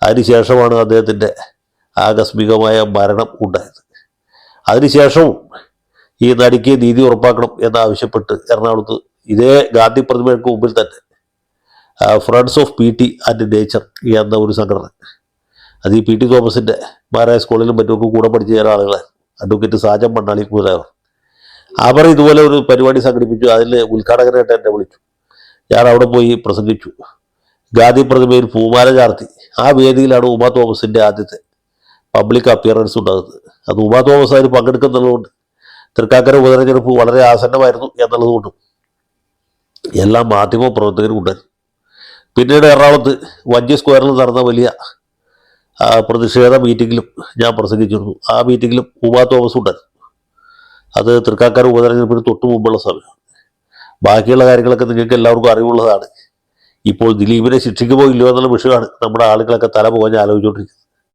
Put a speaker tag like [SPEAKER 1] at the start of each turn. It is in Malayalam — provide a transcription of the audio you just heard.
[SPEAKER 1] അതിനുശേഷമാണ് അദ്ദേഹത്തിൻ്റെ ആകസ്മികമായ മരണം ഉണ്ടായത്. അതിനുശേഷവും ഈ നടിക്ക് നീതി ഉറപ്പാക്കണം എന്നാവശ്യപ്പെട്ട് എറണാകുളത്ത് ഇതേ ഗാന്ധി പ്രതിമയ്ക്ക് മുമ്പിൽ തന്നെ friends of P T and nature എന്ന ഒരു സംഘടന, അത് ഈ പി ടി തോമസിൻ്റെ മഹാരാജ് സ്കൂളിലും മറ്റുമൊക്കെ കൂടെ പഠിച്ച ചില ആളുകളെ, അഡ്വക്കേറ്റ് സാജൻ മണ്ണാളി മുതലായവർ, അവർ ഇതുപോലെ ഒരു പരിപാടി സംഘടിപ്പിച്ചു. അതിൽ ഉദ്ഘാടകനായിട്ട് എന്നെ വിളിച്ചു. ഞാൻ അവിടെ പോയി പ്രസംഗിച്ചു. ഗാന്ധി പ്രതിമയിൽ പൂമാല ചാർത്തി. ആ വേദിയിലാണ് ഉമാ തോമസിൻ്റെ ആദ്യത്തെ പബ്ലിക് അപ്പിയറൻസ് ഉണ്ടാകുന്നത്. അത് ഉമാ തോമസ് അതിൽ പങ്കെടുക്കുന്നുള്ളതുകൊണ്ട്, തൃക്കാക്കര ഉപതെരഞ്ഞെടുപ്പ് വളരെ ആസന്നമായിരുന്നു എന്നുള്ളതുകൊണ്ടും എല്ലാ മാധ്യമ പ്രവർത്തകരും ഉണ്ടായിരുന്നു. പിന്നീട് എറണാകുളത്ത് വഞ്ചി സ്ക്വയറിൽ നടന്ന വലിയ പ്രതിഷേധ മീറ്റിങ്ങിലും ഞാൻ പ്രസംഗിച്ചിരുന്നു. ആ മീറ്റിങ്ങിലും ഉമാ തോമസ് ഉണ്ടായിരുന്നു. അത് തൃക്കാക്കര ഉപതെരഞ്ഞെടുപ്പിന് തൊട്ട് മുമ്പുള്ള സമയം. ബാക്കിയുള്ള കാര്യങ്ങളൊക്കെ നിങ്ങൾക്ക് എല്ലാവർക്കും അറിവുള്ളതാണ്. ഇപ്പോൾ ദിലീപിനെ ശിക്ഷിക്കുമോ ഇല്ലയോ എന്നുള്ള വിഷയമാണ് നമ്മുടെ ആളുകളൊക്കെ തല പോകാൻ ആലോചിച്ചുകൊണ്ടിരിക്കുന്നത്.